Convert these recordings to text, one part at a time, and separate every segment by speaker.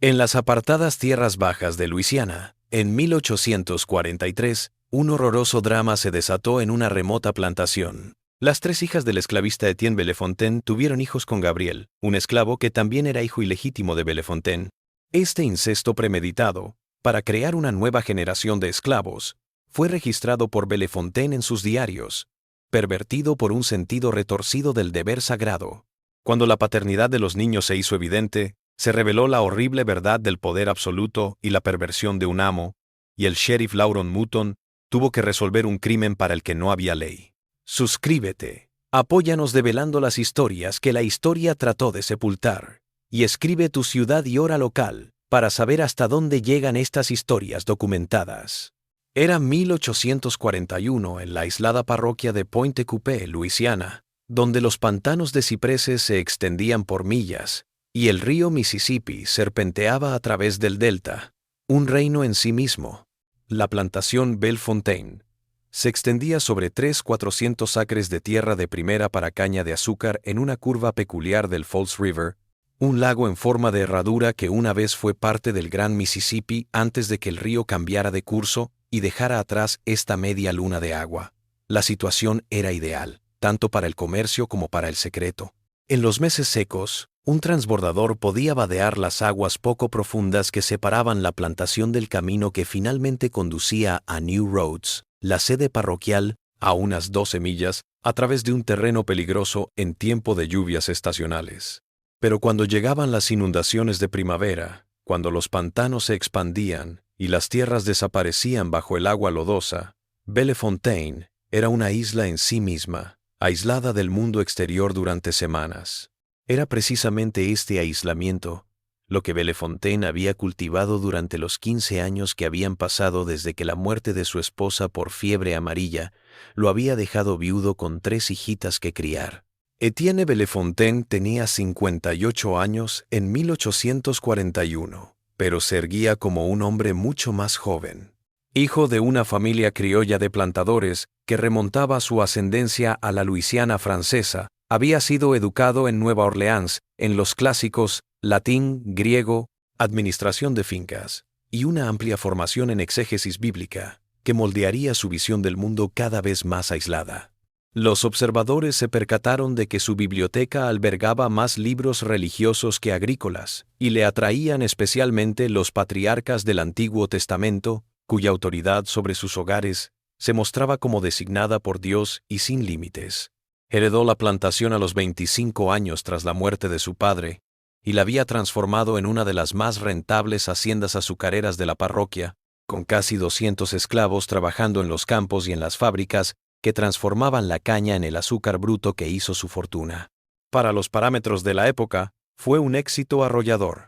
Speaker 1: En las apartadas tierras bajas de Luisiana, en 1843, un horroroso drama se desató en una remota plantación. Las tres hijas del esclavista Etienne Bellefontaine tuvieron hijos con Gabriel, un esclavo que también era hijo ilegítimo de Bellefontaine. Este incesto premeditado, para crear una nueva generación de esclavos, fue registrado por Bellefontaine en sus diarios, pervertido por un sentido retorcido del deber sagrado. Cuando la paternidad de los niños se hizo evidente, se reveló la horrible verdad del poder absoluto y la perversión de un amo, y el sheriff Lauron Mouton tuvo que resolver un crimen para el que no había ley. Suscríbete, apóyanos develando las historias que la historia trató de sepultar, y escribe tu ciudad y hora local para saber hasta dónde llegan estas historias documentadas. Era 1841 en la aislada parroquia de Pointe Coupée, Luisiana, donde los pantanos de cipreses se extendían por millas y el río Mississippi serpenteaba a través del delta, un reino en sí mismo. La plantación Bellefontaine se extendía sobre 400 acres de tierra de primera para caña de azúcar en una curva peculiar del Falls River, un lago en forma de herradura que una vez fue parte del Gran Mississippi antes de que el río cambiara de curso y dejara atrás esta media luna de agua. La situación era ideal, tanto para el comercio como para el secreto. En los meses secos, un transbordador podía vadear las aguas poco profundas que separaban la plantación del camino que finalmente conducía a New Roads, la sede parroquial, a unas 12 millas, a través de un terreno peligroso en tiempo de lluvias estacionales. Pero cuando llegaban las inundaciones de primavera, cuando los pantanos se expandían y las tierras desaparecían bajo el agua lodosa, Bellefontaine era una isla en sí misma, aislada del mundo exterior durante semanas. Era precisamente este aislamiento lo que Bellefontaine había cultivado durante los 15 años que habían pasado desde que la muerte de su esposa por fiebre amarilla lo había dejado viudo con 3 hijitas que criar. Etienne Bellefontaine tenía 58 años en 1841, pero se erguía como un hombre mucho más joven. Hijo de una familia criolla de plantadores que remontaba su ascendencia a la Luisiana francesa, había sido educado en Nueva Orleans en los clásicos latín, griego, administración de fincas y una amplia formación en exégesis bíblica que moldearía su visión del mundo cada vez más aislada. Los observadores se percataron de que su biblioteca albergaba más libros religiosos que agrícolas y le atraían especialmente los patriarcas del Antiguo Testamento, cuya autoridad sobre sus hogares se mostraba como designada por Dios y sin límites. Heredó la plantación a los 25 años tras la muerte de su padre y la había transformado en una de las más rentables haciendas azucareras de la parroquia, con casi 200 esclavos trabajando en los campos y en las fábricas que transformaban la caña en el azúcar bruto que hizo su fortuna. Para los parámetros de la época, fue un éxito arrollador.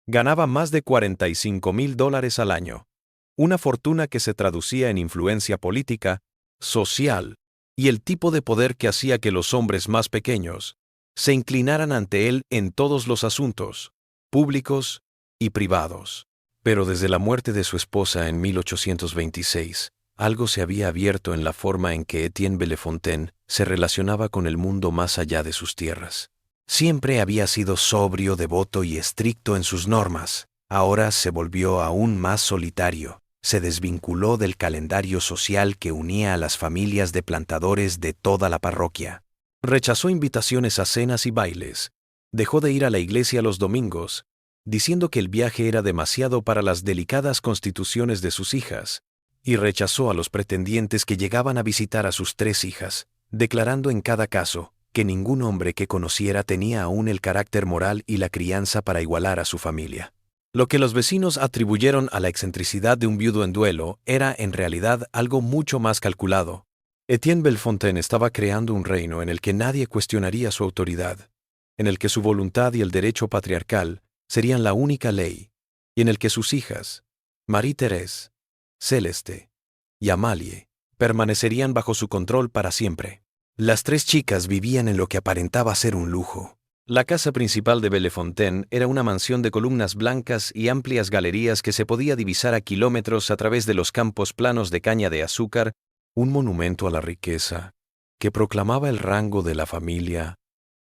Speaker 1: Ganaba más de $45,000 al año, una fortuna que se traducía en influencia política, social, y el tipo de poder que hacía que los hombres más pequeños se inclinaran ante él en todos los asuntos, públicos y privados. Pero desde la muerte de su esposa en 1826, algo se había abierto en la forma en que Etienne Bellefontaine se relacionaba con el mundo más allá de sus tierras. Siempre había sido sobrio, devoto y estricto en sus normas. Ahora se volvió aún más solitario. Se desvinculó del calendario social que unía a las familias de plantadores de toda la parroquia. Rechazó invitaciones a cenas y bailes. Dejó de ir a la iglesia los domingos, diciendo que el viaje era demasiado para las delicadas constituciones de sus hijas, y rechazó a los pretendientes que llegaban a visitar a sus 3 hijas, declarando en cada caso que ningún hombre que conociera tenía aún el carácter moral y la crianza para igualar a su familia. Lo que los vecinos atribuyeron a la excentricidad de un viudo en duelo era en realidad algo mucho más calculado. Etienne Bellefontaine estaba creando un reino en el que nadie cuestionaría su autoridad, en el que su voluntad y el derecho patriarcal serían la única ley, y en el que sus hijas, Marie-Thérèse, Celeste y Amalie, permanecerían bajo su control para siempre. Las 3 chicas vivían en lo que aparentaba ser un lujo. La casa principal de Bellefontaine era una mansión de columnas blancas y amplias galerías que se podía divisar a kilómetros a través de los campos planos de caña de azúcar, un monumento a la riqueza que proclamaba el rango de la familia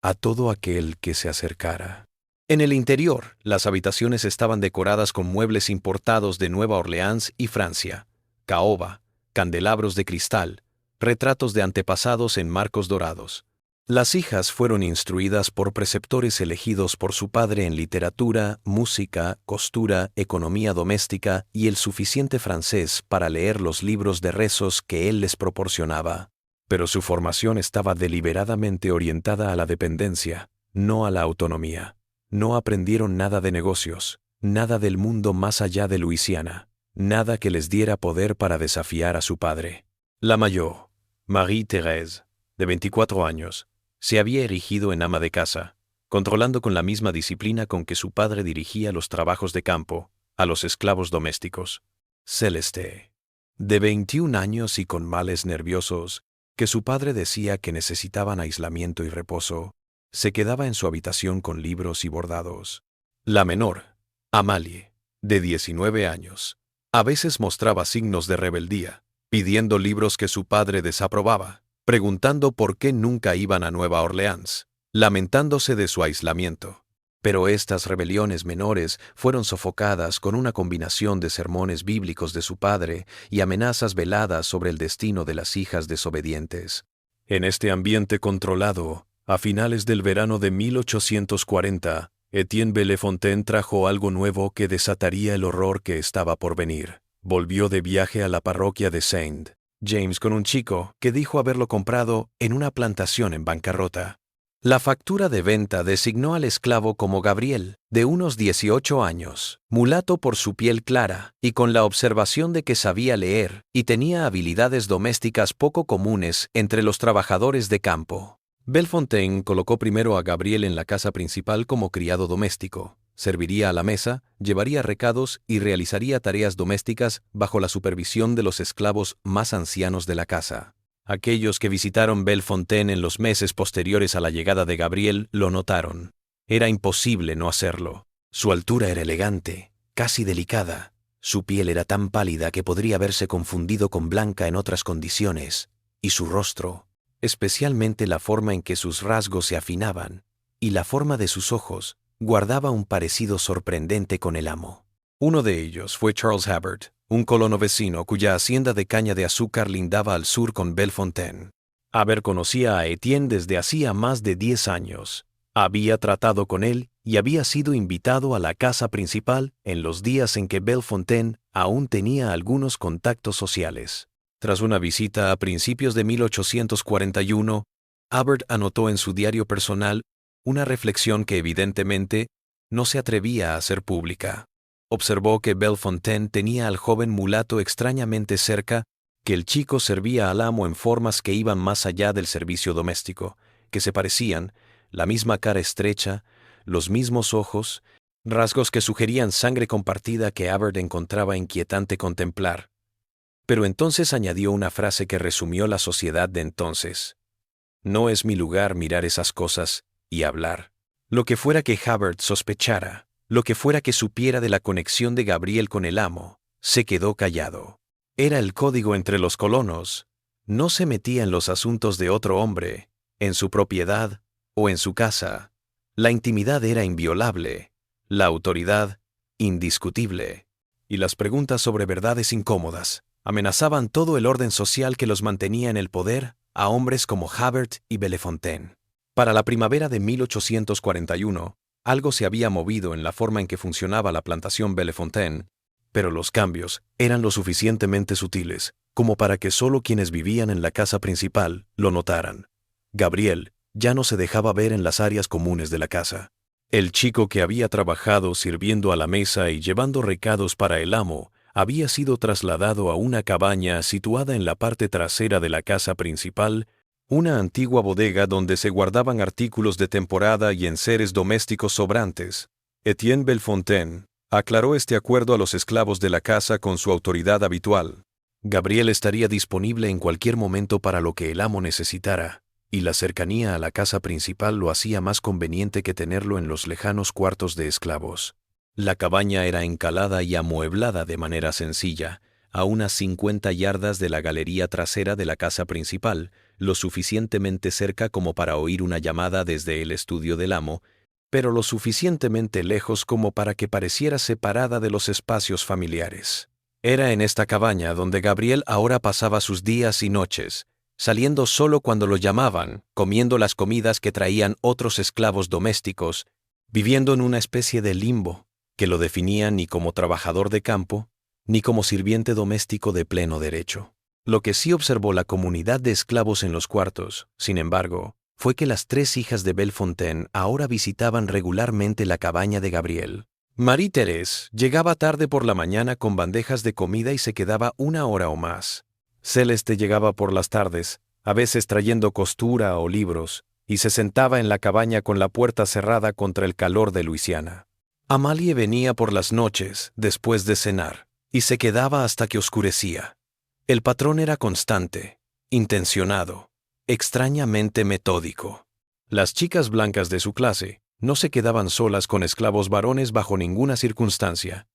Speaker 1: a todo aquel que se acercara. En el interior, las habitaciones estaban decoradas con muebles importados de Nueva Orleans y Francia, caoba, candelabros de cristal, retratos de antepasados en marcos dorados. Las hijas fueron instruidas por preceptores elegidos por su padre en literatura, música, costura, economía doméstica y el suficiente francés para leer los libros de rezos que él les proporcionaba. Pero su formación estaba deliberadamente orientada a la dependencia, no a la autonomía. No aprendieron nada de negocios, nada del mundo más allá de Luisiana, nada que les diera poder para desafiar a su padre. La mayor, Marie-Thérèse, de 24 años, se había erigido en ama de casa, controlando con la misma disciplina con que su padre dirigía los trabajos de campo, a los esclavos domésticos. Celeste, de 21 años y con males nerviosos, que su padre decía que necesitaban aislamiento y reposo, se quedaba en su habitación con libros y bordados. La menor, Amalie, de 19 años, a veces mostraba signos de rebeldía, pidiendo libros que su padre desaprobaba, preguntando por qué nunca iban a Nueva Orleans, lamentándose de su aislamiento. Pero estas rebeliones menores fueron sofocadas con una combinación de sermones bíblicos de su padre y amenazas veladas sobre el destino de las hijas desobedientes. En este ambiente controlado, a finales del verano de 1840, Etienne Bellefontaine trajo algo nuevo que desataría el horror que estaba por venir. Volvió de viaje a la parroquia de Saint James con un chico que dijo haberlo comprado en una plantación en bancarrota. La factura de venta designó al esclavo como Gabriel, de unos 18 años, mulato por su piel clara, y con la observación de que sabía leer y tenía habilidades domésticas poco comunes entre los trabajadores de campo. Bellefontaine colocó primero a Gabriel en la casa principal como criado doméstico. Serviría a la mesa, llevaría recados y realizaría tareas domésticas bajo la supervisión de los esclavos más ancianos de la casa. Aquellos que visitaron Bellefontaine en los meses posteriores a la llegada de Gabriel lo notaron. Era imposible no hacerlo. Su altura era elegante, casi delicada. Su piel era tan pálida que podría haberse confundido con blanca en otras condiciones, y su rostro, especialmente la forma en que sus rasgos se afinaban, y la forma de sus ojos, guardaba un parecido sorprendente con el amo. Uno de ellos fue Charles Habert, un colono vecino cuya hacienda de caña de azúcar lindaba al sur con Bellefontaine. Habert conocía a Etienne desde hacía más de 10 años. Había tratado con él y había sido invitado a la casa principal en los días en que Bellefontaine aún tenía algunos contactos sociales. Tras una visita a principios de 1841, Habert anotó en su diario personal una reflexión que evidentemente no se atrevía a hacer pública. Observó que Bellefontaine tenía al joven mulato extrañamente cerca, que el chico servía al amo en formas que iban más allá del servicio doméstico, que se parecían, la misma cara estrecha, los mismos ojos, rasgos que sugerían sangre compartida que Habert encontraba inquietante contemplar. Pero entonces añadió una frase que resumió la sociedad de entonces. No es mi lugar mirar esas cosas y hablar. Lo que fuera que Habert sospechara, lo que fuera que supiera de la conexión de Gabriel con el amo, se quedó callado. Era el código entre los colonos. No se metía en los asuntos de otro hombre, en su propiedad o en su casa. La intimidad era inviolable, la autoridad indiscutible. Y las preguntas sobre verdades incómodas amenazaban todo el orden social que los mantenía en el poder a hombres como Habert y Bellefontaine. Para la primavera de 1841, algo se había movido en la forma en que funcionaba la plantación Bellefontaine, pero los cambios eran lo suficientemente sutiles como para que solo quienes vivían en la casa principal lo notaran. Gabriel ya no se dejaba ver en las áreas comunes de la casa. El chico que había trabajado sirviendo a la mesa y llevando recados para el amo había sido trasladado a una cabaña situada en la parte trasera de la casa principal, una antigua bodega donde se guardaban artículos de temporada y enseres domésticos sobrantes. Etienne Bellefontaine aclaró este acuerdo a los esclavos de la casa con su autoridad habitual. Gabriel estaría disponible en cualquier momento para lo que el amo necesitara, y la cercanía a la casa principal lo hacía más conveniente que tenerlo en los lejanos cuartos de esclavos. La cabaña era encalada y amueblada de manera sencilla, a unas 50 yardas de la galería trasera de la casa principal, lo suficientemente cerca como para oír una llamada desde el estudio del amo, pero lo suficientemente lejos como para que pareciera separada de los espacios familiares. Era en esta cabaña donde Gabriel ahora pasaba sus días y noches, saliendo solo cuando lo llamaban, comiendo las comidas que traían otros esclavos domésticos, viviendo en una especie de limbo que lo definía ni como trabajador de campo, ni como sirviente doméstico de pleno derecho. Lo que sí observó la comunidad de esclavos en los cuartos, sin embargo, fue que las 3 hijas de Bellefontaine ahora visitaban regularmente la cabaña de Gabriel. Marie-Thérèse llegaba tarde por la mañana con bandejas de comida y se quedaba 1 hora o más. Celeste llegaba por las tardes, a veces trayendo costura o libros, y se sentaba en la cabaña con la puerta cerrada contra el calor de Luisiana. Amalie venía por las noches, después de cenar, y se quedaba hasta que oscurecía. El patrón era constante, intencionado, extrañamente metódico. Las chicas blancas de su clase no se quedaban solas con esclavos varones bajo ninguna circunstancia.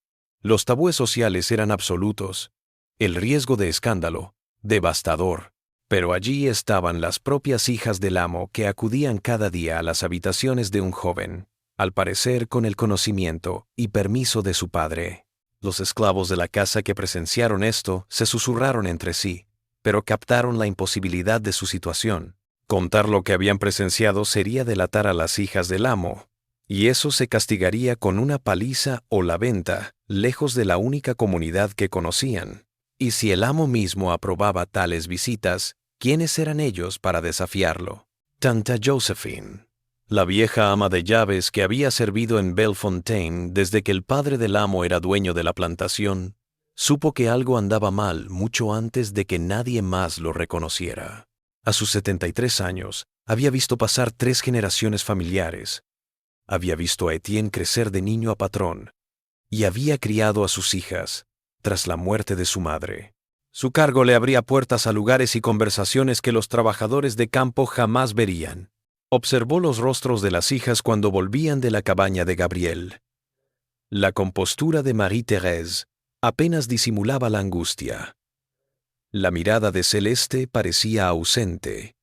Speaker 1: Los tabúes sociales eran absolutos. El riesgo de escándalo, devastador. Pero allí estaban las propias hijas del amo que acudían cada día a las habitaciones de un joven, al parecer con el conocimiento y permiso de su padre. Los esclavos de la casa que presenciaron esto se susurraron entre sí, pero captaron la imposibilidad de su situación. Contar lo que habían presenciado sería delatar a las hijas del amo, y eso se castigaría con una paliza o la venta, lejos de la única comunidad que conocían. Y si el amo mismo aprobaba tales visitas, ¿quiénes eran ellos para desafiarlo? Tanta Josephine, la vieja ama de llaves que había servido en Bellefontaine desde que el padre del amo era dueño de la plantación, supo que algo andaba mal mucho antes de que nadie más lo reconociera. A sus 73 años, había visto pasar 3 generaciones familiares. Había visto a Etienne crecer de niño a patrón, y había criado a sus hijas, tras la muerte de su madre. Su cargo le abría puertas a lugares y conversaciones que los trabajadores de campo jamás verían. Observó los rostros de las hijas cuando volvían de la cabaña de Gabriel. La compostura de Marie-Thérèse apenas disimulaba la angustia. La mirada de Celeste parecía ausente,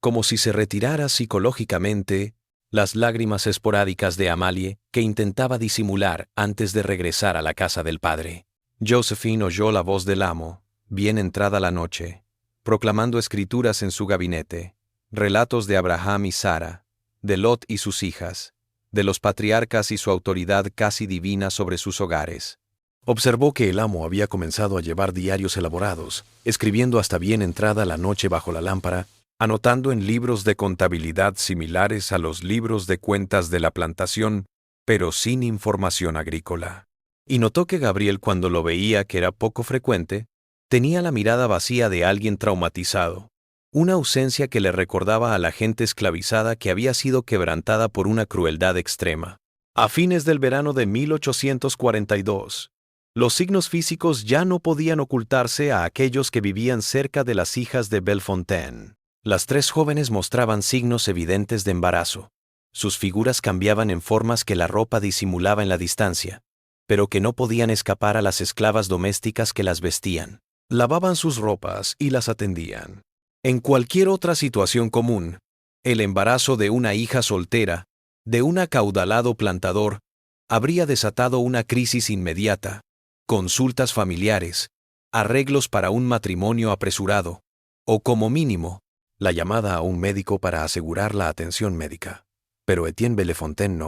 Speaker 1: como si se retirara psicológicamente. Las lágrimas esporádicas de Amalie que intentaba disimular antes de regresar a la casa del padre. Josephine oyó la voz del amo, bien entrada la noche, proclamando escrituras en su gabinete, relatos de Abraham y Sara, de Lot y sus hijas, de los patriarcas y su autoridad casi divina sobre sus hogares. Observó que el amo había comenzado a llevar diarios elaborados, escribiendo hasta bien entrada la noche bajo la lámpara, anotando en libros de contabilidad similares a los libros de cuentas de la plantación, pero sin información agrícola. Y notó que Gabriel, cuando lo veía, que era poco frecuente, tenía la mirada vacía de alguien traumatizado, una ausencia que le recordaba a la gente esclavizada que había sido quebrantada por una crueldad extrema. A fines del verano de 1842, los signos físicos ya no podían ocultarse a aquellos que vivían cerca de las hijas de Bellefontaine. Las 3 jóvenes mostraban signos evidentes de embarazo. Sus figuras cambiaban en formas que la ropa disimulaba en la distancia, pero que no podían escapar a las esclavas domésticas que las vestían. Lavaban sus ropas y las atendían. En cualquier otra situación común, el embarazo de una hija soltera, de un acaudalado plantador, habría desatado una crisis inmediata, consultas familiares, arreglos para un matrimonio apresurado, o como mínimo, la llamada a un médico para asegurar la atención médica. Pero Etienne Bellefontaine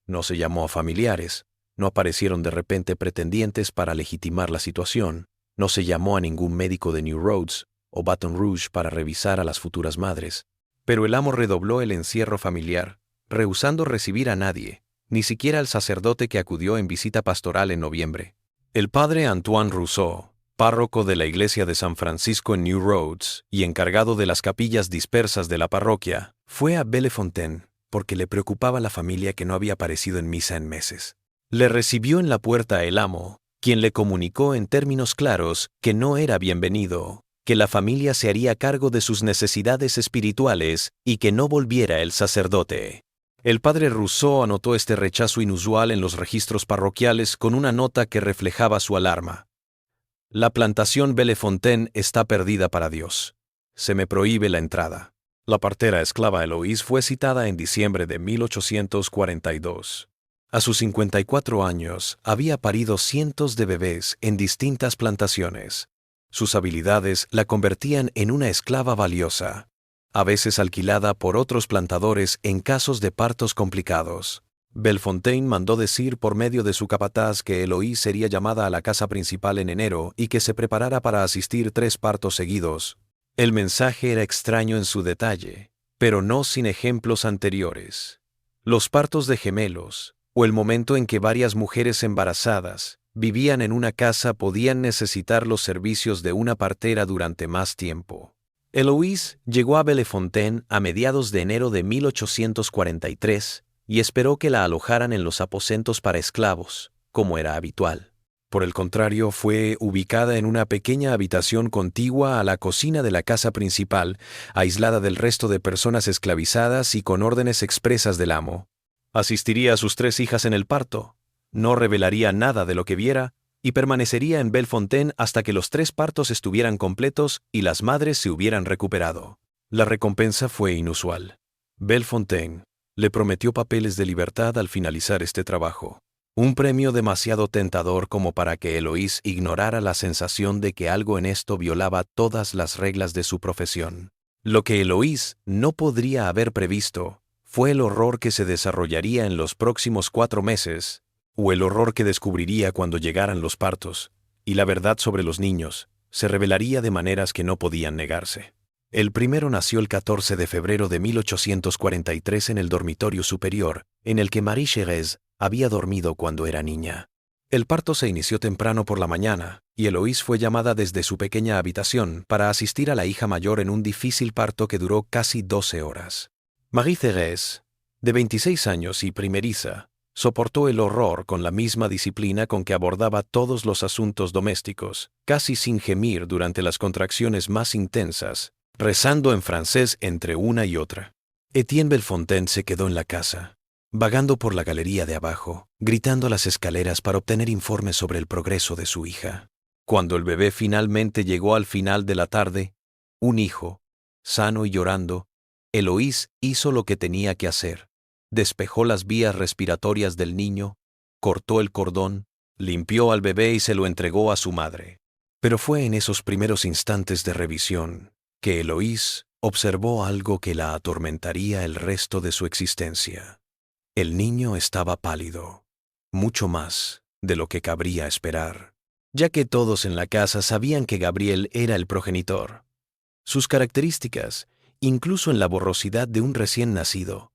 Speaker 1: no se llamó a familiares, no aparecieron de repente pretendientes para legitimar la situación, no se llamó a ningún médico de New Roads o Baton Rouge para revisar a las futuras madres. Pero el amo redobló el encierro familiar, rehusando recibir a nadie, ni siquiera al sacerdote que acudió en visita pastoral en noviembre. El padre Antoine Rousseau, párroco de la iglesia de San Francisco en New Roads y encargado de las capillas dispersas de la parroquia, fue a Bellefontaine porque le preocupaba la familia que no había aparecido en misa en meses. Le recibió en la puerta el amo, quien le comunicó en términos claros que no era bienvenido, que la familia se haría cargo de sus necesidades espirituales y que no volviera el sacerdote. El padre Rousseau anotó este rechazo inusual en los registros parroquiales con una nota que reflejaba su alarma. La plantación Bellefontaine está perdida para Dios. Se me prohíbe la entrada. La partera esclava Eloise fue citada en diciembre de 1842. A sus 54 años, había parido cientos de bebés en distintas plantaciones. Sus habilidades la convertían en una esclava valiosa, a veces alquilada por otros plantadores en casos de partos complicados. Bellefontaine mandó decir por medio de su capataz que Eloise sería llamada a la casa principal en enero y que se preparara para asistir 3 partos seguidos. El mensaje era extraño en su detalle, pero no sin ejemplos anteriores. Los partos de gemelos, o el momento en que varias mujeres embarazadas vivían en una casa, podían necesitar los servicios de una partera durante más tiempo. Eloise llegó a Bellefontaine a mediados de enero de 1843 y esperó que la alojaran en los aposentos para esclavos, como era habitual. Por el contrario, fue ubicada en una pequeña habitación contigua a la cocina de la casa principal, aislada del resto de personas esclavizadas y con órdenes expresas del amo. Asistiría a sus 3 hijas en el parto, no revelaría nada de lo que viera y permanecería en Bellefontaine hasta que los 3 partos estuvieran completos y las madres se hubieran recuperado. La recompensa fue inusual. Bellefontaine le prometió papeles de libertad al finalizar este trabajo. Un premio demasiado tentador como para que Eloise ignorara la sensación de que algo en esto violaba todas las reglas de su profesión. Lo que Eloise no podría haber previsto fue el horror que se desarrollaría en los próximos 4 meses, o el horror que descubriría cuando llegaran los partos, y la verdad sobre los niños se revelaría de maneras que no podían negarse. El primero nació el 14 de febrero de 1843 en el dormitorio superior, en el que Marie-Thérèse había dormido cuando era niña. El parto se inició temprano por la mañana, y Eloise fue llamada desde su pequeña habitación para asistir a la hija mayor en un difícil parto que duró casi 12 horas. Marie-Thérèse, de 26 años y primeriza, soportó el horror con la misma disciplina con que abordaba todos los asuntos domésticos, casi sin gemir durante las contracciones más intensas, rezando en francés entre una y otra. Etienne Bellefontaine se quedó en la casa, vagando por la galería de abajo, gritando a las escaleras para obtener informes sobre el progreso de su hija. Cuando el bebé finalmente llegó al final de la tarde, un hijo, sano y llorando, Eloise hizo lo que tenía que hacer. Despejó las vías respiratorias del niño, cortó el cordón, limpió al bebé y se lo entregó a su madre. Pero fue en esos primeros instantes de revisión que Eloise observó algo que la atormentaría el resto de su existencia. El niño estaba pálido, mucho más de lo que cabría esperar, ya que todos en la casa sabían que Gabriel era el progenitor. Sus características, incluso en la borrosidad de un recién nacido,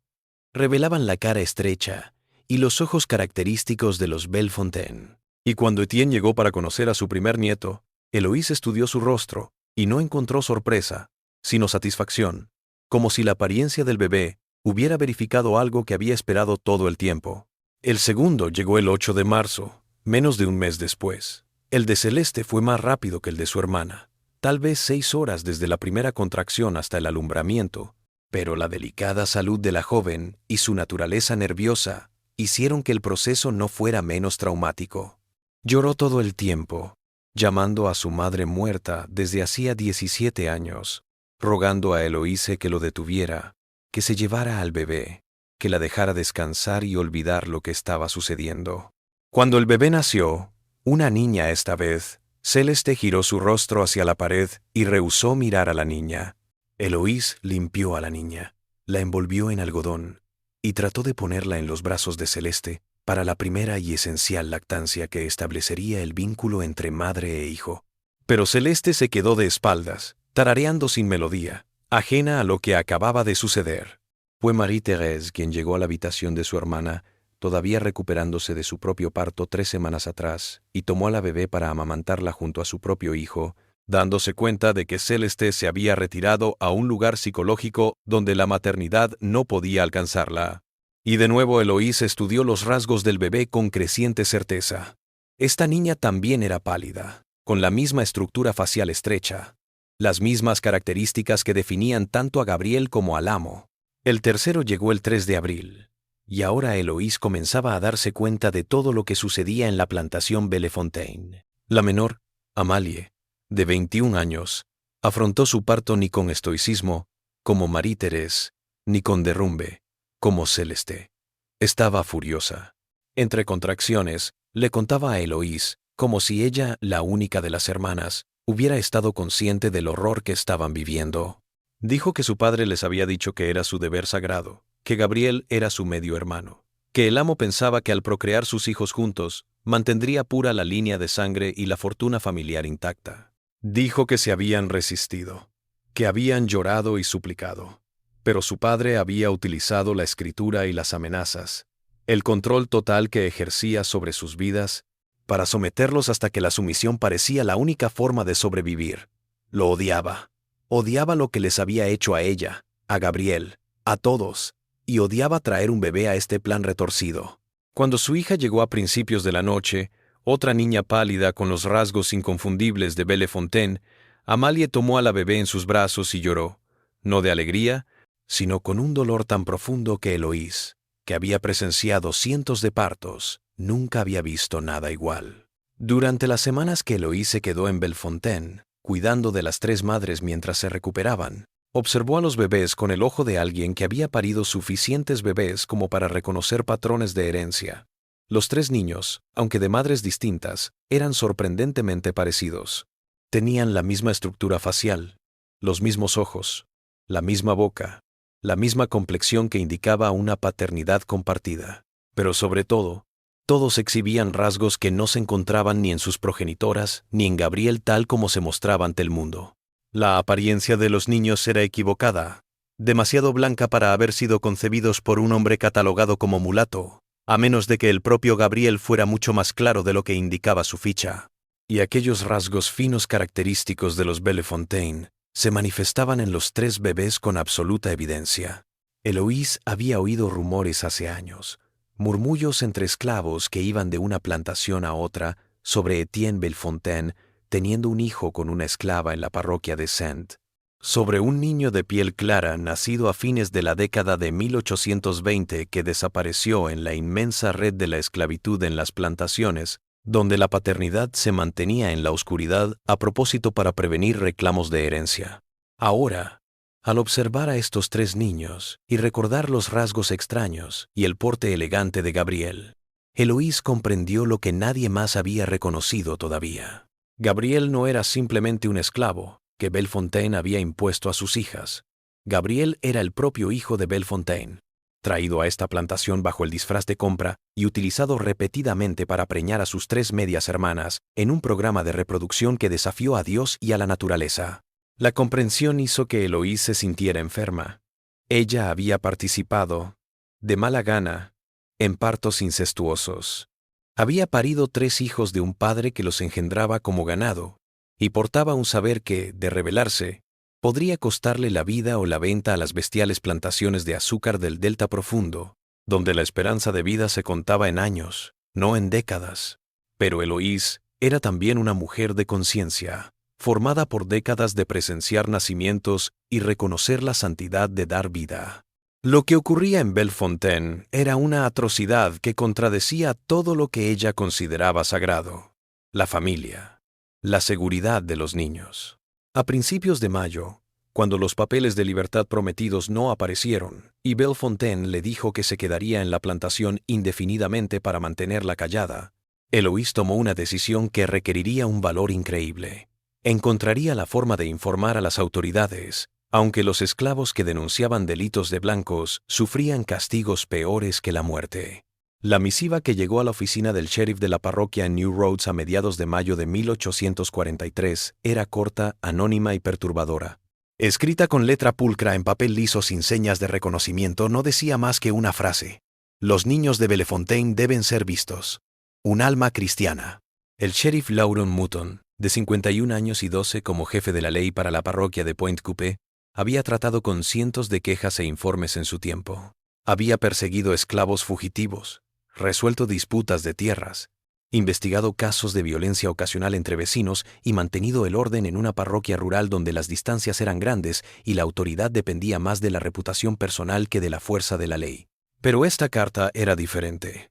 Speaker 1: revelaban la cara estrecha y los ojos característicos de los Bellefontaine. Y cuando Etienne llegó para conocer a su primer nieto, Eloise estudió su rostro y no encontró sorpresa, sino satisfacción, como si la apariencia del bebé hubiera verificado algo que había esperado todo el tiempo. El segundo llegó el 8 de marzo, menos de un mes después. El de Celeste fue más rápido que el de su hermana, tal vez 6 horas desde la primera contracción hasta el alumbramiento, pero la delicada salud de la joven y su naturaleza nerviosa hicieron que el proceso no fuera menos traumático. Lloró todo el tiempo, llamando a su madre muerta desde hacía 17 años, rogando a Eloise que lo detuviera, que se llevara al bebé, que la dejara descansar y olvidar lo que estaba sucediendo. Cuando el bebé nació, una niña esta vez, Celeste giró su rostro hacia la pared y rehusó mirar a la niña. Eloise limpió a la niña, la envolvió en algodón y trató de ponerla en los brazos de Celeste para la primera y esencial lactancia que establecería el vínculo entre madre e hijo. Pero Celeste se quedó de espaldas, tarareando sin melodía, ajena a lo que acababa de suceder. Fue Marie-Thérèse quien llegó a la habitación de su hermana, todavía recuperándose de su propio parto 3 semanas atrás, y tomó a la bebé para amamantarla junto a su propio hijo, dándose cuenta de que Celeste se había retirado a un lugar psicológico donde la maternidad no podía alcanzarla. Y de nuevo Eloise estudió los rasgos del bebé con creciente certeza. Esta niña también era pálida, con la misma estructura facial estrecha, las mismas características que definían tanto a Gabriel como al amo. El tercero llegó el 3 de abril, y ahora Eloise comenzaba a darse cuenta de todo lo que sucedía en la plantación Bellefontaine. La menor, Amalie, de 21 años, afrontó su parto ni con estoicismo, como Marie Thérèse, ni con derrumbe, como Celeste. Estaba furiosa. Entre contracciones, le contaba a Eloís, como si ella, la única de las hermanas, hubiera estado consciente del horror que estaban viviendo. Dijo que su padre les había dicho que era su deber sagrado, que Gabriel era su medio hermano, que el amo pensaba que al procrear sus hijos juntos, mantendría pura la línea de sangre y la fortuna familiar intacta. Dijo que se habían resistido, que habían llorado y suplicado, pero su padre había utilizado la escritura y las amenazas, el control total que ejercía sobre sus vidas, para someterlos hasta que la sumisión parecía la única forma de sobrevivir. Lo odiaba. Odiaba lo que les había hecho a ella, a Gabriel, a todos, y odiaba traer un bebé a este plan retorcido. Cuando su hija llegó a principios de la noche, otra niña pálida con los rasgos inconfundibles de Bellefontaine, Amalie tomó a la bebé en sus brazos y lloró, no de alegría, sino con un dolor tan profundo que Eloís, que había presenciado cientos de partos, nunca había visto nada igual. Durante las semanas que Eloís se quedó en Bellefontaine, cuidando de las tres madres mientras se recuperaban, observó a los bebés con el ojo de alguien que había parido suficientes bebés como para reconocer patrones de herencia. Los tres niños, aunque de madres distintas, eran sorprendentemente parecidos. Tenían la misma estructura facial, los mismos ojos, la misma boca, la misma complexión que indicaba una paternidad compartida. Pero sobre todo, todos exhibían rasgos que no se encontraban ni en sus progenitoras ni en Gabriel tal como se mostraba ante el mundo. La apariencia de los niños era equivocada, demasiado blanca para haber sido concebidos por un hombre catalogado como mulato, a menos de que el propio Gabriel fuera mucho más claro de lo que indicaba su ficha. Y aquellos rasgos finos característicos de los Bellefontaine se manifestaban en los tres bebés con absoluta evidencia. Eloís había oído rumores hace años, murmullos entre esclavos que iban de una plantación a otra sobre Etienne Bellefontaine teniendo un hijo con una esclava en la parroquia de Saint, sobre un niño de piel clara nacido a fines de la década de 1820 que desapareció en la inmensa red de la esclavitud en las plantaciones, donde la paternidad se mantenía en la oscuridad a propósito para prevenir reclamos de herencia. Ahora, al observar a estos tres niños y recordar los rasgos extraños y el porte elegante de Gabriel, Eloís comprendió lo que nadie más había reconocido todavía. Gabriel no era simplemente un esclavo que Bellefontaine había impuesto a sus hijas. Gabriel era el propio hijo de Bellefontaine, traído a esta plantación bajo el disfraz de compra y utilizado repetidamente para preñar a sus tres medias hermanas en un programa de reproducción que desafió a Dios y a la naturaleza. La comprensión hizo que Eloís se sintiera enferma. Ella había participado, de mala gana, en partos incestuosos. Había parido tres hijos de un padre que los engendraba como ganado, y portaba un saber que, de revelarse, podría costarle la vida o la venta a las bestiales plantaciones de azúcar del Delta Profundo, donde la esperanza de vida se contaba en años, no en décadas. Pero Eloís era también una mujer de conciencia, formada por décadas de presenciar nacimientos y reconocer la santidad de dar vida. Lo que ocurría en Bellefontaine era una atrocidad que contradecía todo lo que ella consideraba sagrado: la familia, la seguridad de los niños. A principios de mayo, cuando los papeles de libertad prometidos no aparecieron y Bellefontaine le dijo que se quedaría en la plantación indefinidamente para mantenerla callada, Eloís tomó una decisión que requeriría un valor increíble. Encontraría la forma de informar a las autoridades, aunque los esclavos que denunciaban delitos de blancos sufrían castigos peores que la muerte. La misiva que llegó a la oficina del sheriff de la parroquia en New Roads a mediados de mayo de 1843 era corta, anónima y perturbadora. Escrita con letra pulcra en papel liso sin señas de reconocimiento, no decía más que una frase: los niños de Bellefontaine deben ser vistos. Un alma cristiana. El sheriff Laurent Mouton, de 51 años y 12 como jefe de la ley para la parroquia de Pointe-Coupée, había tratado con cientos de quejas e informes en su tiempo. Había perseguido esclavos fugitivos, resuelto disputas de tierras, investigado casos de violencia ocasional entre vecinos y mantenido el orden en una parroquia rural donde las distancias eran grandes y la autoridad dependía más de la reputación personal que de la fuerza de la ley. Pero esta carta era diferente.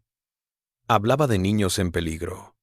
Speaker 1: Hablaba de niños en peligro,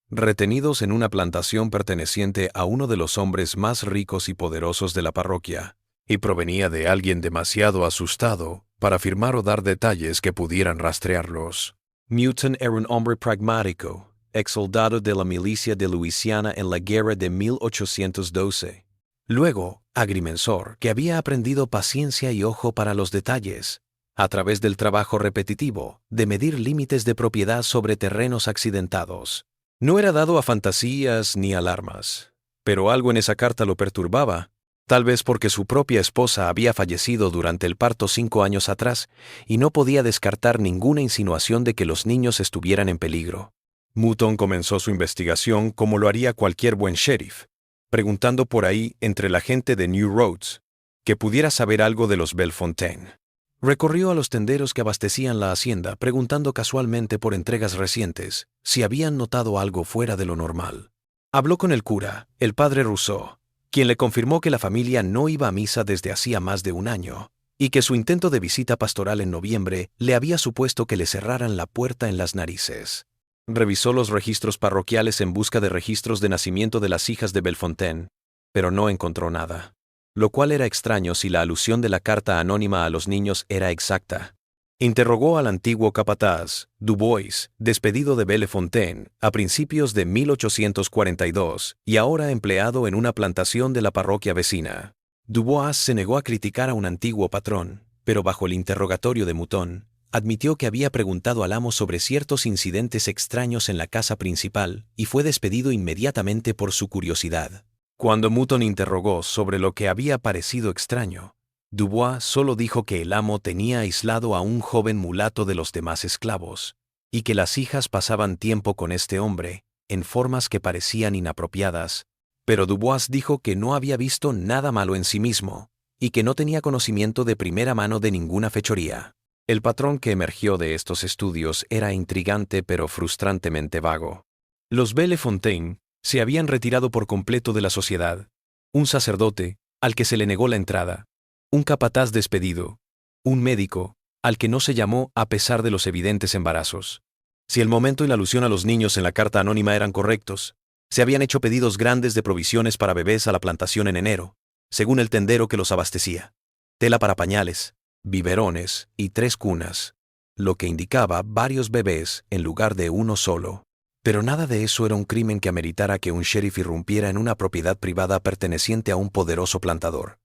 Speaker 1: retenidos en una plantación perteneciente a uno de los hombres más ricos y poderosos de la parroquia, y provenía de alguien demasiado asustado para afirmar o dar detalles que pudieran rastrearlos. Mouton era un hombre pragmático, ex soldado de la milicia de Luisiana en la guerra de 1812. Luego, agrimensor, que había aprendido paciencia y ojo para los detalles, a través del trabajo repetitivo de medir límites de propiedad sobre terrenos accidentados. No era dado a fantasías ni alarmas, pero algo en esa carta lo perturbaba, tal vez porque su propia esposa había fallecido durante el parto 5 años atrás y no podía descartar ninguna insinuación de que los niños estuvieran en peligro. Mouton comenzó su investigación como lo haría cualquier buen sheriff, preguntando por ahí entre la gente de New Roads, que pudiera saber algo de los Bellefontaine. Recorrió a los tenderos que abastecían la hacienda, preguntando casualmente por entregas recientes, si habían notado algo fuera de lo normal. Habló con el cura, el padre Rousseau, quien le confirmó que la familia no iba a misa desde hacía más de un año, y que su intento de visita pastoral en noviembre le había supuesto que le cerraran la puerta en las narices. Revisó los registros parroquiales en busca de registros de nacimiento de las hijas de Bellefontaine, pero no encontró nada, lo cual era extraño si la alusión de la carta anónima a los niños era exacta. Interrogó al antiguo capataz, Dubois, despedido de Bellefontaine a principios de 1842 y ahora empleado en una plantación de la parroquia vecina. Dubois se negó a criticar a un antiguo patrón, pero bajo el interrogatorio de Mouton, admitió que había preguntado al amo sobre ciertos incidentes extraños en la casa principal y fue despedido inmediatamente por su curiosidad. Cuando Mouton interrogó sobre lo que había parecido extraño, Dubois solo dijo que el amo tenía aislado a un joven mulato de los demás esclavos, y que las hijas pasaban tiempo con este hombre, en formas que parecían inapropiadas, pero Dubois dijo que no había visto nada malo en sí mismo, y que no tenía conocimiento de primera mano de ninguna fechoría. El patrón que emergió de estos estudios era intrigante pero frustrantemente vago. Los Bellefontaine se habían retirado por completo de la sociedad. Un sacerdote, al que se le negó la entrada. Un capataz despedido. Un médico, al que no se llamó a pesar de los evidentes embarazos. Si el momento y la alusión a los niños en la carta anónima eran correctos, se habían hecho pedidos grandes de provisiones para bebés a la plantación en enero, según el tendero que los abastecía. Tela para pañales, biberones y 3 cunas, lo que indicaba varios bebés en lugar de uno solo. Pero nada de eso era un crimen que ameritara que un sheriff irrumpiera en una propiedad privada perteneciente a un poderoso plantador.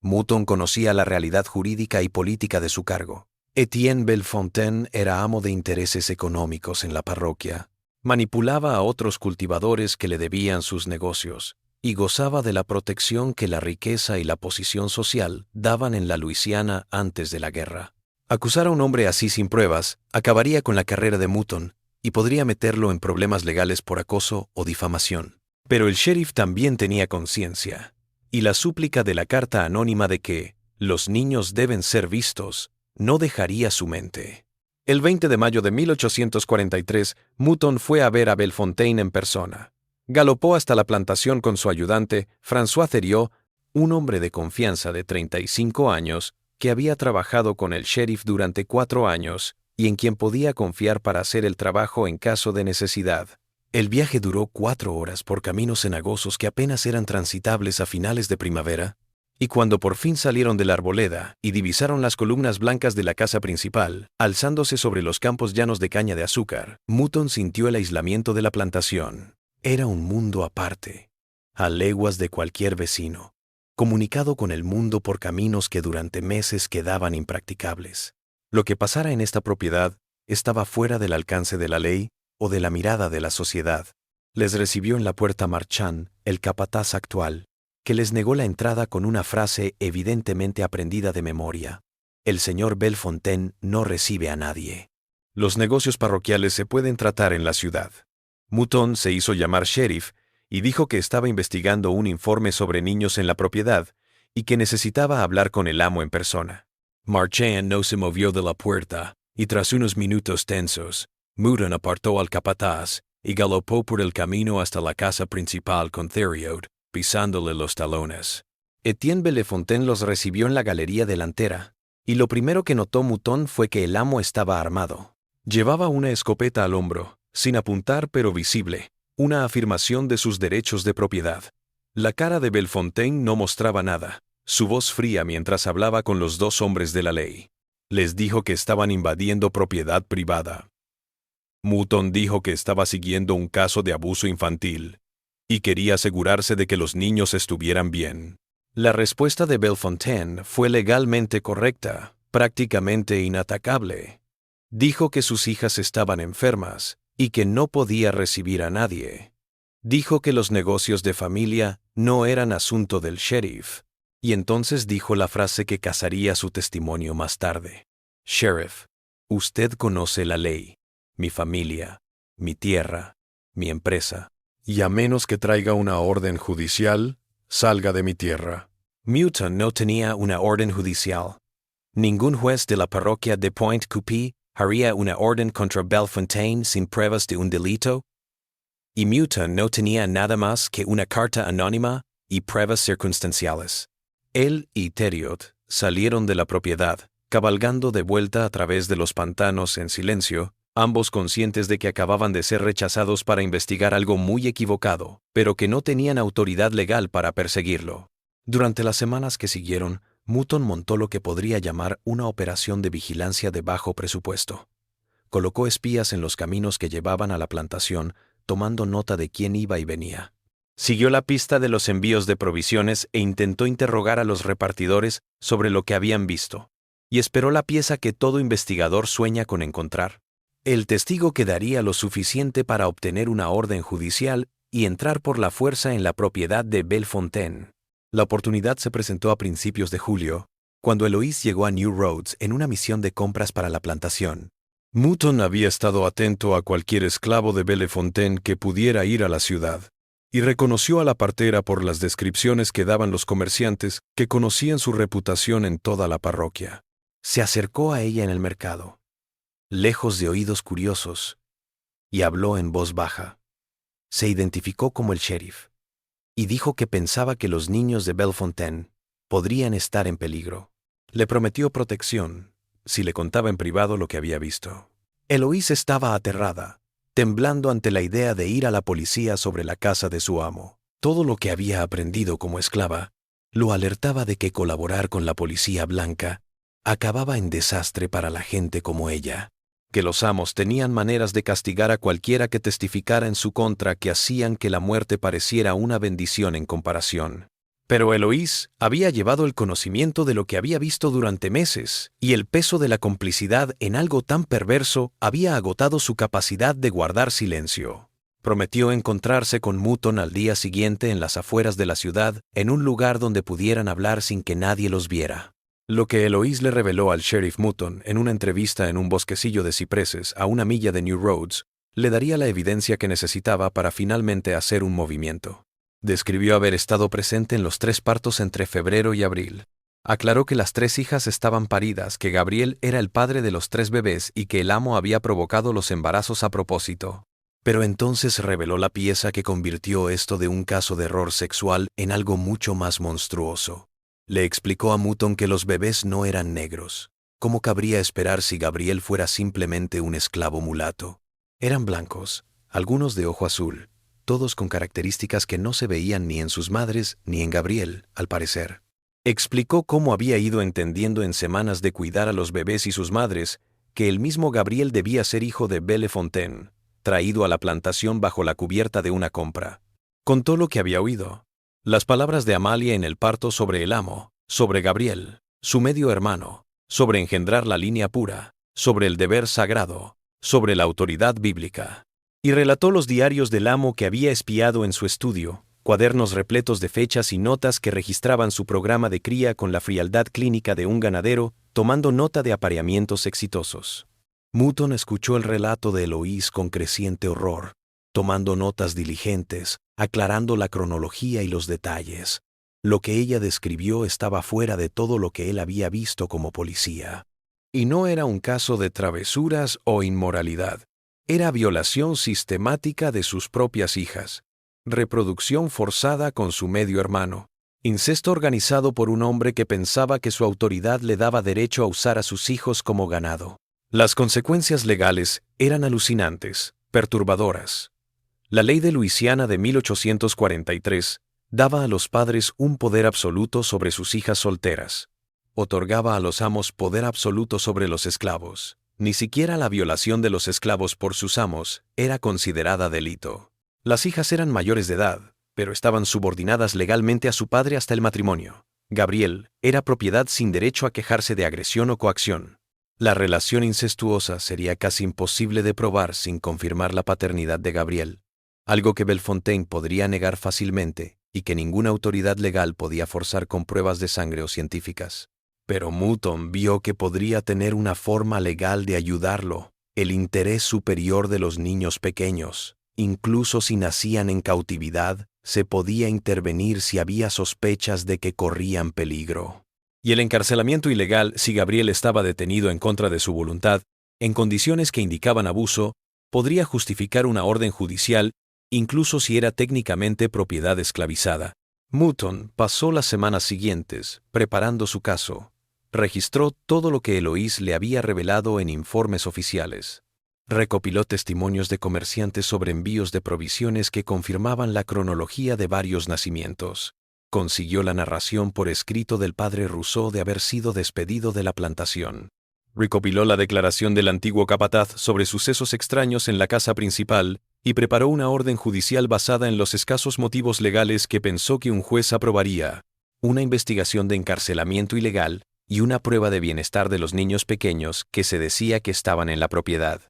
Speaker 1: Mouton conocía la realidad jurídica y política de su cargo. Etienne Bellefontaine era amo de intereses económicos en la parroquia, manipulaba a otros cultivadores que le debían sus negocios, y gozaba de la protección que la riqueza y la posición social daban en la Luisiana antes de la guerra. Acusar a un hombre así sin pruebas acabaría con la carrera de Mouton y podría meterlo en problemas legales por acoso o difamación. Pero el sheriff también tenía conciencia, y la súplica de la carta anónima de que los niños deben ser vistos no dejaría su mente. El 20 de mayo de 1843, Mouton fue a ver a Bellefontaine en persona. Galopó hasta la plantación con su ayudante, François Thériault, un hombre de confianza de 35 años que había trabajado con el sheriff durante 4 años y en quien podía confiar para hacer el trabajo en caso de necesidad. El viaje duró 4 horas por caminos cenagosos que apenas eran transitables a finales de primavera, y cuando por fin salieron de la arboleda y divisaron las columnas blancas de la casa principal, alzándose sobre los campos llanos de caña de azúcar, Mouton sintió el aislamiento de la plantación. Era un mundo aparte, a leguas de cualquier vecino, comunicado con el mundo por caminos que durante meses quedaban impracticables. Lo que pasara en esta propiedad estaba fuera del alcance de la ley o de la mirada de la sociedad. Les recibió en la puerta Marchand, el capataz actual, que les negó la entrada con una frase evidentemente aprendida de memoria. El señor Bellefontaine no recibe a nadie. Los negocios parroquiales se pueden tratar en la ciudad. Mouton se hizo llamar sheriff y dijo que estaba investigando un informe sobre niños en la propiedad y que necesitaba hablar con el amo en persona. Marchand no se movió de la puerta y tras unos minutos tensos, Mouton apartó al capataz y galopó por el camino hasta la casa principal con Thériault, pisándole los talones. Etienne Bellefontaine los recibió en la galería delantera, y lo primero que notó Mouton fue que el amo estaba armado. Llevaba una escopeta al hombro, sin apuntar pero visible, una afirmación de sus derechos de propiedad. La cara de Bellefontaine no mostraba nada, su voz fría mientras hablaba con los dos hombres de la ley. Les dijo que estaban invadiendo propiedad privada. Mouton dijo que estaba siguiendo un caso de abuso infantil y quería asegurarse de que los niños estuvieran bien. La respuesta de Bellefontaine fue legalmente correcta, prácticamente inatacable. Dijo que sus hijas estaban enfermas y que no podía recibir a nadie. Dijo que los negocios de familia no eran asunto del sheriff, y entonces dijo la frase que casaría su testimonio más tarde. Sheriff, usted conoce la ley, mi familia, mi tierra, mi empresa, y a menos que traiga una orden judicial, salga de mi tierra. Mouton no tenía una orden judicial. Ningún juez de la parroquia de Pointe-Coupée haría una orden contra Bellefontaine sin pruebas de un delito, y Mouton no tenía nada más que una carta anónima y pruebas circunstanciales. Él y Theriot salieron de la propiedad, cabalgando de vuelta a través de los pantanos en silencio, ambos conscientes de que acababan de ser rechazados para investigar algo muy equivocado, pero que no tenían autoridad legal para perseguirlo. Durante las semanas que siguieron, Mouton montó lo que podría llamar una operación de vigilancia de bajo presupuesto. Colocó espías en los caminos que llevaban a la plantación, tomando nota de quién iba y venía. Siguió la pista de los envíos de provisiones e intentó interrogar a los repartidores sobre lo que habían visto. Y esperó la pieza que todo investigador sueña con encontrar. El testigo que daría lo suficiente para obtener una orden judicial y entrar por la fuerza en la propiedad de Bellefontaine. La oportunidad se presentó a principios de julio, cuando Eloise llegó a New Roads en una misión de compras para la plantación. Mouton había estado atento a cualquier esclavo de Bellefontaine que pudiera ir a la ciudad, y reconoció a la partera por las descripciones que daban los comerciantes que conocían su reputación en toda la parroquia. Se acercó a ella en el mercado, lejos de oídos curiosos, y habló en voz baja. Se identificó como el sheriff, y dijo que pensaba que los niños de Bellefontaine podrían estar en peligro. Le prometió protección si le contaba en privado lo que había visto. Eloise estaba aterrada, temblando ante la idea de ir a la policía sobre la casa de su amo. Todo lo que había aprendido como esclava lo alertaba de que colaborar con la policía blanca acababa en desastre para la gente como ella, que los amos tenían maneras de castigar a cualquiera que testificara en su contra que hacían que la muerte pareciera una bendición en comparación. Pero Eloise había llevado el conocimiento de lo que había visto durante meses, y el peso de la complicidad en algo tan perverso había agotado su capacidad de guardar silencio. Prometió encontrarse con Mouton al día siguiente en las afueras de la ciudad, en un lugar donde pudieran hablar sin que nadie los viera. Lo que Eloise le reveló al sheriff Mouton en una entrevista en un bosquecillo de cipreses a una milla de New Roads le daría la evidencia que necesitaba para finalmente hacer un movimiento. Describió haber estado presente en los 3 partos entre febrero y abril. Aclaró que las 3 hijas estaban paridas, que Gabriel era el padre de los 3 bebés y que el amo había provocado los embarazos a propósito. Pero entonces reveló la pieza que convirtió esto de un caso de error sexual en algo mucho más monstruoso. Le explicó a Mouton que los bebés no eran negros. ¿Cómo cabría esperar si Gabriel fuera simplemente un esclavo mulato? Eran blancos, algunos de ojo azul, todos con características que no se veían ni en sus madres ni en Gabriel, al parecer. Explicó cómo había ido entendiendo en semanas de cuidar a los bebés y sus madres que el mismo Gabriel debía ser hijo de Bellefontaine, traído a la plantación bajo la cubierta de una compra. Contó lo que había oído. Las palabras de Amalia en el parto sobre el amo, sobre Gabriel, su medio hermano, sobre engendrar la línea pura, sobre el deber sagrado, sobre la autoridad bíblica. Y relató los diarios del amo que había espiado en su estudio, cuadernos repletos de fechas y notas que registraban su programa de cría con la frialdad clínica de un ganadero, tomando nota de apareamientos exitosos. Mouton escuchó el relato de Eloise con creciente horror, tomando notas diligentes, aclarando la cronología y los detalles. Lo que ella describió estaba fuera de todo lo que él había visto como policía. Y no era un caso de travesuras o inmoralidad. Era violación sistemática de sus propias hijas, reproducción forzada con su medio hermano, incesto organizado por un hombre que pensaba que su autoridad le daba derecho a usar a sus hijos como ganado. Las consecuencias legales eran alucinantes, perturbadoras. La ley de Luisiana de 1843 Daba a los padres un poder absoluto sobre sus hijas solteras. Otorgaba a los amos poder absoluto sobre los esclavos. Ni siquiera la violación de los esclavos por sus amos era considerada delito. Las hijas eran mayores de edad, pero estaban subordinadas legalmente a su padre hasta el matrimonio. Gabriel era propiedad sin derecho a quejarse de agresión o coacción. La relación incestuosa sería casi imposible de probar sin confirmar la paternidad de Gabriel, algo que Bellefontaine podría negar fácilmente y que ninguna autoridad legal podía forzar con pruebas de sangre o científicas. Pero Mouton vio que podría tener una forma legal de ayudarlo, el interés superior de los niños pequeños. Incluso si nacían en cautividad, se podía intervenir si había sospechas de que corrían peligro. Y el encarcelamiento ilegal, si Gabriel estaba detenido en contra de su voluntad, en condiciones que indicaban abuso, podría justificar una orden judicial, incluso si era técnicamente propiedad esclavizada. Mouton pasó las semanas siguientes preparando su caso. Registró todo lo que Eloise le había revelado en informes oficiales. Recopiló testimonios de comerciantes sobre envíos de provisiones que confirmaban la cronología de varios nacimientos. Consiguió la narración por escrito del padre Rousseau de haber sido despedido de la plantación. Recopiló la declaración del antiguo capataz sobre sucesos extraños en la casa principal y preparó una orden judicial basada en los escasos motivos legales que pensó que un juez aprobaría, una investigación de encarcelamiento ilegal y una prueba de bienestar de los niños pequeños que se decía que estaban en la propiedad.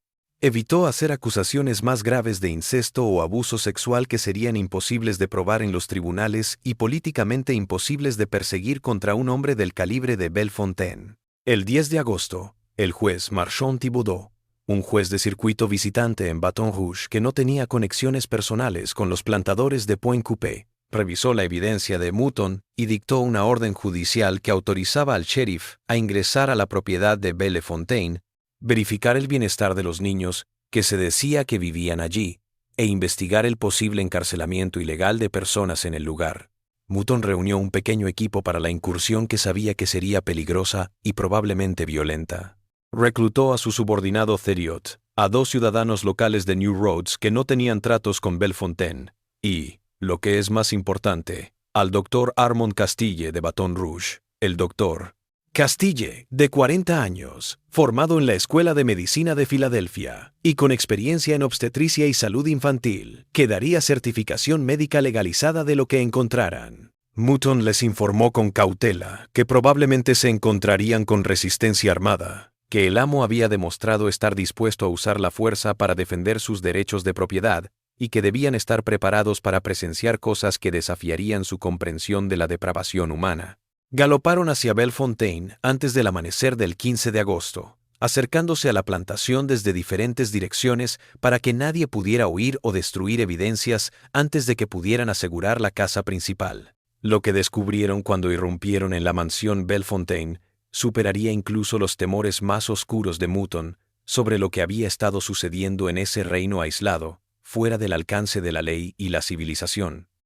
Speaker 1: Evitó hacer acusaciones más graves de incesto o abuso sexual que serían imposibles de probar en los tribunales y políticamente imposibles de perseguir contra un hombre del calibre de Bellefontaine. El 10 de agosto, el juez Marchand Thibodeau, un juez de circuito visitante en Baton Rouge que no tenía conexiones personales con los plantadores de Pointe-Coupée, revisó la evidencia de Mouton y dictó una orden judicial que autorizaba al sheriff a ingresar a la propiedad de Bellefontaine, verificar el bienestar de los niños que se decía que vivían allí e investigar el posible encarcelamiento ilegal de personas en el lugar. Mouton reunió un pequeño equipo para la incursión que sabía que sería peligrosa y probablemente violenta. Reclutó a su subordinado Theriot, a 2 ciudadanos locales de New Roads que no tenían tratos con Bellefontaine, y, lo que es más importante, al doctor Armand Castille de Baton Rouge. El doctor Castille, de 40 años, formado en la Escuela de Medicina de Filadelfia y con experiencia en obstetricia y salud infantil, que daría certificación médica legalizada de lo que encontraran. Mouton les informó con cautela que probablemente se encontrarían con resistencia armada, que el amo había demostrado estar dispuesto a usar la fuerza para defender sus derechos de propiedad y que debían estar preparados para presenciar cosas que desafiarían su comprensión de la depravación humana. Galoparon hacia Bellefontaine antes del amanecer del 15 de agosto, acercándose a la plantación desde diferentes direcciones para que nadie pudiera oír o destruir evidencias antes de que pudieran asegurar la casa principal. Lo que descubrieron cuando irrumpieron en la mansión Bellefontaine superaría incluso los temores más oscuros de Mouton sobre lo que había estado sucediendo en ese reino aislado, fuera del alcance de la ley y la civilización.